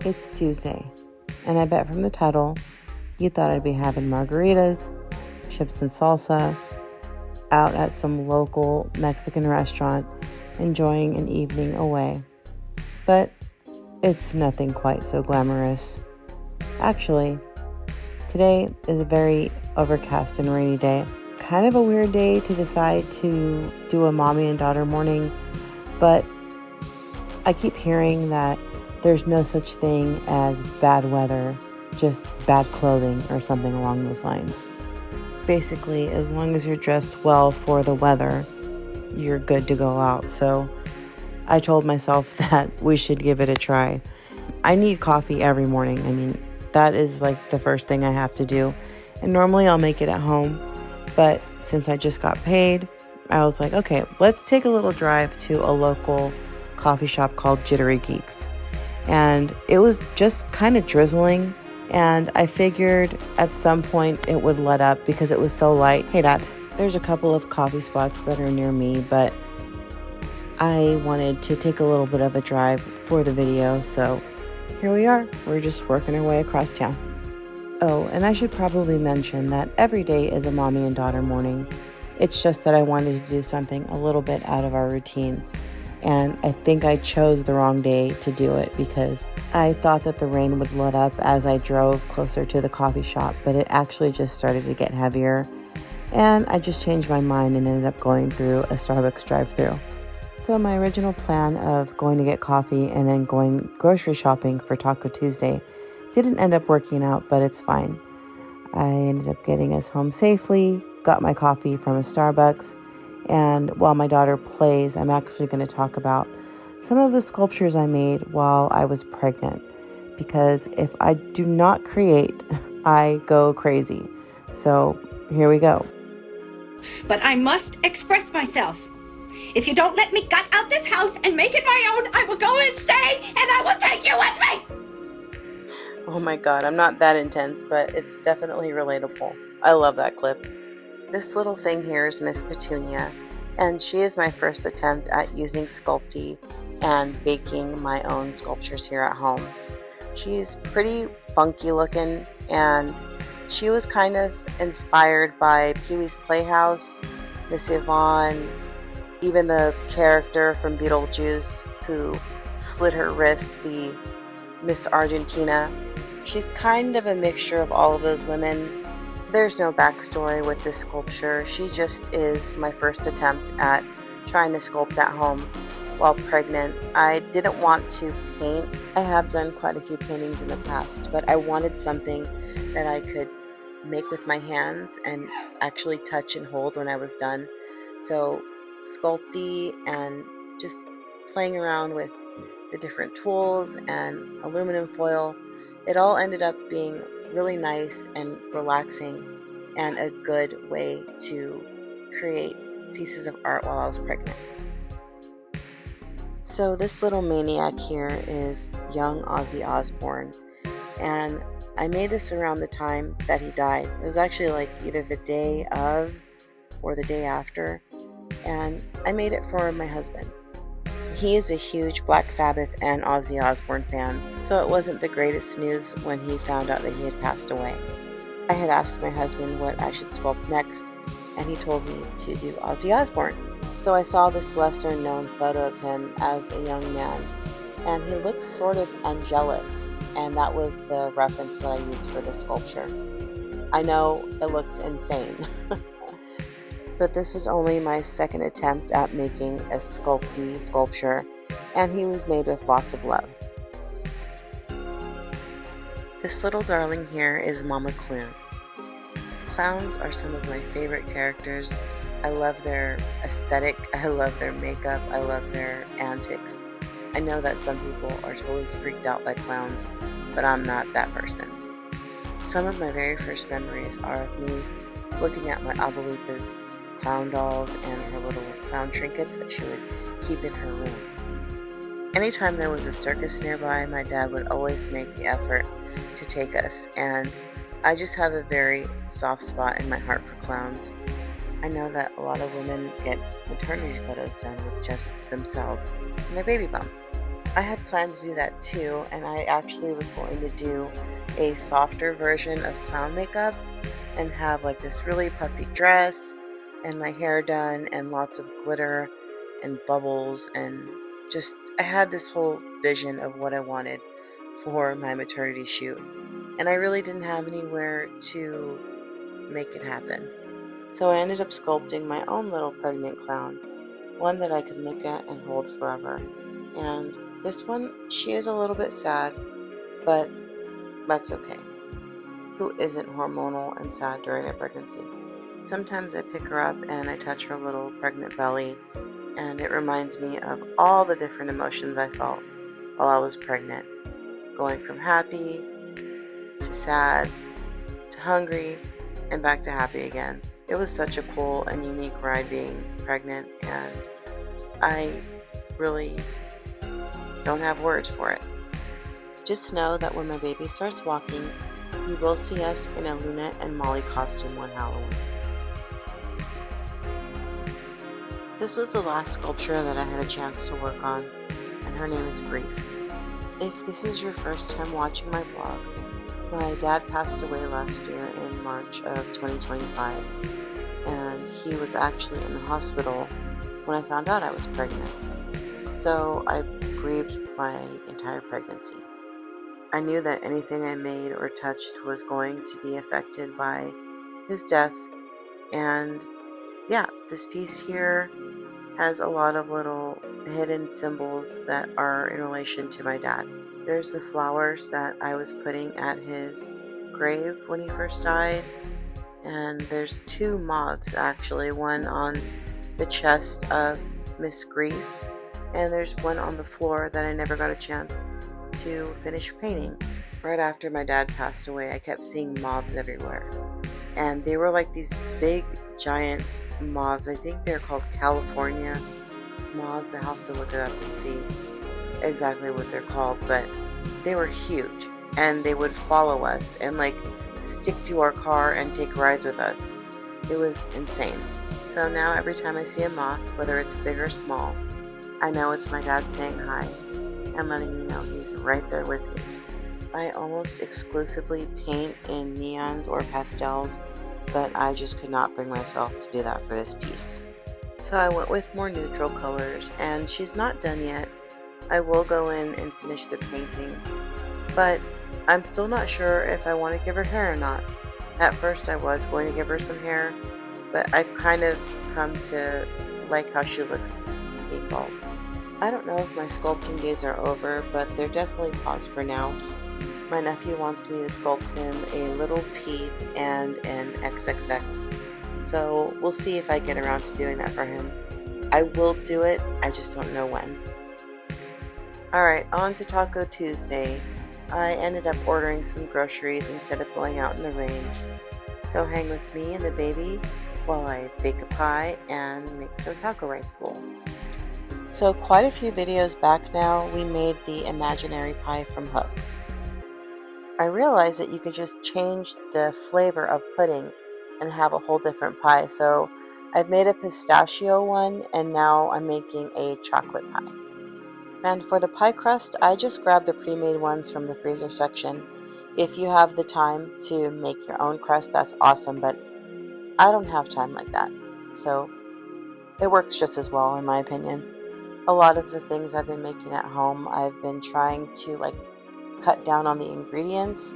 It's Tuesday, and I bet from the title, you thought I'd be having margaritas, chips and salsa, out at some local Mexican restaurant, enjoying an evening away. But it's nothing quite so glamorous. Actually, today is a very overcast and rainy day. Kind of a weird day to decide to do a mommy and daughter morning, but I keep hearing that there's no such thing as bad weather, just bad clothing or something along those lines. Basically, as long as you're dressed well for the weather, you're good to go out. So I told myself that we should give it a try. I need coffee every morning. I mean, that is like the first thing I have to do. And normally I'll make it at home. But since I just got paid, I was like, okay, let's take a little drive to a local coffee shop called Jittery Geeks. And it was just kind of drizzling. And I figured at some point it would let up because it was so light. Hey, Dad, there's a couple of coffee spots that are near me, but I wanted to take a little bit of a drive for the video. So here we are. We're just working our way across town. Oh, and I should probably mention that every day is a mommy and daughter morning. It's just that I wanted to do something a little bit out of our routine. And I think I chose the wrong day to do it because I thought that the rain would let up as I drove closer to the coffee shop, but it actually just started to get heavier. And I just changed my mind and ended up going through a Starbucks drive-thru. So my original plan of going to get coffee and then going grocery shopping for Taco Tuesday didn't end up working out, but it's fine. I ended up getting us home safely, got my coffee from a Starbucks, and while my daughter plays, I'm actually going to talk about some of the sculptures I made while I was pregnant. Because if I do not create, I go crazy. So here we go. But I must express myself. If you don't let me gut out this house and make it my own, I will go insane and I will take you with me! Oh my god, I'm not that intense, but it's definitely relatable. I love that clip. This little thing here is Miss Petunia, and she is my first attempt at using Sculpey and baking my own sculptures here at home. She's pretty funky looking, and she was kind of inspired by Pee-wee's Playhouse, Miss Yvonne, even the character from Beetlejuice who slit her wrist, the Miss Argentina. She's kind of a mixture of all of those women. There's no backstory with this sculpture. She just is my first attempt at trying to sculpt at home while pregnant. I didn't want to paint. I have done quite a few paintings in the past, but I wanted something that I could make with my hands and actually touch and hold when I was done. So Sculpey and just playing around with the different tools and aluminum foil, it all ended up being really nice and relaxing and a good way to create pieces of art while I was pregnant. So this little maniac here is young Ozzy Osbourne, and I made this around the time that he died. It was actually like either the day of or the day after, and I made it for my husband. He is a huge Black Sabbath and Ozzy Osbourne fan, so it wasn't the greatest news when he found out that he had passed away. I had asked my husband what I should sculpt next, and he told me to do Ozzy Osbourne. So I saw this lesser known photo of him as a young man, and he looked sort of angelic, and that was the reference that I used for this sculpture. I know it looks insane. But this was only my second attempt at making a Sculpey sculpture, and he was made with lots of love. This little darling here is Mama Clune. Clowns are some of my favorite characters. I love their aesthetic, I love their makeup, I love their antics. I know that some people are totally freaked out by clowns, but I'm not that person. Some of my very first memories are of me looking at my abuelita's clown dolls and her little clown trinkets that she would keep in her room. Anytime there was a circus nearby, my dad would always make the effort to take us, and I just have a very soft spot in my heart for clowns. I know that a lot of women get maternity photos done with just themselves and their baby bump. I had planned to do that too, and I actually was going to do a softer version of clown makeup and have like this really puffy dress and my hair done and lots of glitter and bubbles, and just I had this whole vision of what I wanted for my maternity shoot, and I really didn't have anywhere to make it happen. So I ended up sculpting my own little pregnant clown, one that I could look at and hold forever. And this one, she is a little bit sad, but that's okay. Who isn't hormonal and sad during their pregnancy? Sometimes I pick her up and I touch her little pregnant belly, and it reminds me of all the different emotions I felt while I was pregnant, going from happy to sad to hungry and back to happy again. It was such a cool and unique ride being pregnant, and I really don't have words for it. Just know that when my baby starts walking, you will see us in a Luna and Molly costume one Halloween. This was the last sculpture that I had a chance to work on, and her name is Grief. If this is your first time watching my vlog, my dad passed away last year in March of 2025, and he was actually in the hospital when I found out I was pregnant. So I grieved my entire pregnancy. I knew that anything I made or touched was going to be affected by his death, and yeah, this piece here has a lot of little hidden symbols that are in relation to my dad. There's the flowers that I was putting at his grave when he first died, and there's two moths actually, one on the chest of Miss Grief, and there's one on the floor that I never got a chance to finish painting. Right after my dad passed away, I kept seeing moths everywhere, and they were like these big giant moths. I think they're called California moths. I have to look it up and see exactly what they're called, but they were huge, and they would follow us and like stick to our car and take rides with us. It was insane. So now every time I see a moth, whether it's big or small, I know it's my dad saying hi and letting me know he's right there with me. I almost exclusively paint in neons or pastels, but I just could not bring myself to do that for this piece. So I went with more neutral colors, and she's not done yet. I will go in and finish the painting, but I'm still not sure if I want to give her hair or not. At first I was going to give her some hair, but I've kind of come to like how she looks being bald. I don't know if my sculpting days are over, but they're definitely paused for now. My nephew wants me to sculpt him a little P and an XXX, so we'll see if I get around to doing that for him. I will do it, I just don't know when. Alright, on to Taco Tuesday. I ended up ordering some groceries instead of going out in the rain. So hang with me and the baby while I bake a pie and make some taco rice bowls. So quite a few videos back now, we made the imaginary pie from Hook. I realized that you could just change the flavor of pudding and have a whole different pie. So I've made a pistachio one, and now I'm making a chocolate pie. And for the pie crust, I just grabbed the pre-made ones from the freezer section. If you have the time to make your own crust, that's awesome, but I don't have time like that. So it works just as well, in my opinion. A lot of the things I've been making at home, I've been trying to cut down on the ingredients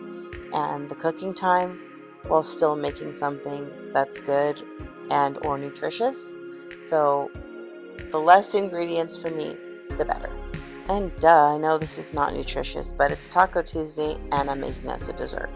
and the cooking time while still making something that's good and or nutritious. So the less ingredients for me, the better. And duh, I know this is not nutritious, but it's Taco Tuesday and I'm making us a dessert.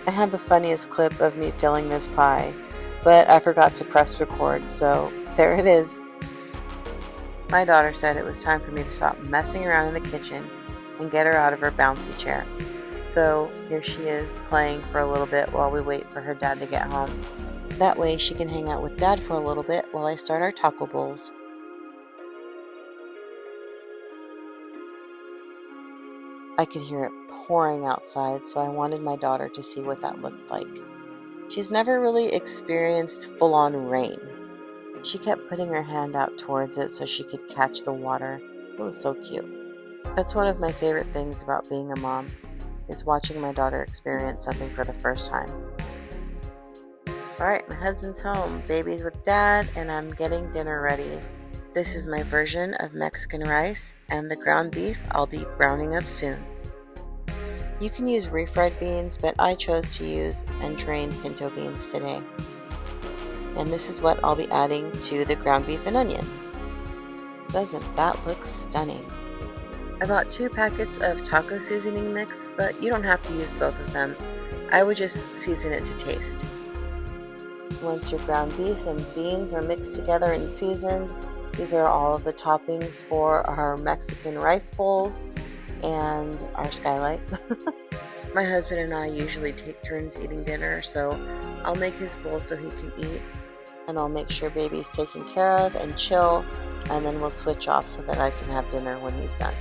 I had the funniest clip of me filling this pie, but I forgot to press record, so there it is. My daughter said it was time for me to stop messing around in the kitchen and get her out of her bouncy chair. So here she is playing for a little bit while we wait for her dad to get home. That way she can hang out with dad for a little bit while I start our taco bowls. I could hear it pouring outside, so I wanted my daughter to see what that looked like. She's never really experienced full-on rain. She kept putting her hand out towards it so she could catch the water. It was so cute. That's one of my favorite things about being a mom, is watching my daughter experience something for the first time. Alright, my husband's home, baby's with dad, and I'm getting dinner ready. This is my version of Mexican rice, and the ground beef I'll be browning up soon. You can use refried beans, but I chose to use entrained pinto beans today. And this is what I'll be adding to the ground beef and onions. Doesn't that look stunning? I bought 2 packets of taco seasoning mix, but you don't have to use both of them. I would just season it to taste. Once your ground beef and beans are mixed together and seasoned, these are all of the toppings for our Mexican rice bowls and our skylight. My husband and I usually take turns eating dinner, so I'll make his bowl so he can eat, and I'll make sure baby's taken care of and chill, and then we'll switch off so that I can have dinner when he's done.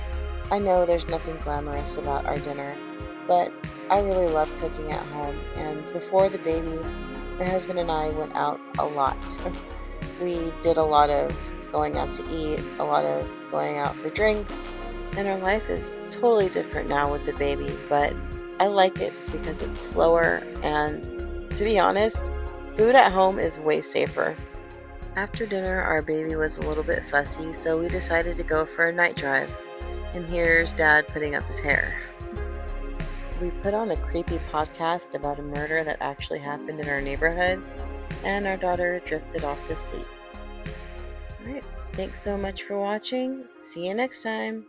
I know there's nothing glamorous about our dinner, but I really love cooking at home, and before the baby, my husband and I went out a lot. We did a lot of going out to eat, a lot of going out for drinks, and our life is totally different now with the baby, but I like it because it's slower, and to be honest, food at home is way safer. After dinner, our baby was a little bit fussy, so we decided to go for a night drive, and here's Dad putting up his hair. We put on a creepy podcast about a murder that actually happened in our neighborhood, and our daughter drifted off to sleep. Alright, thanks so much for watching. See you next time.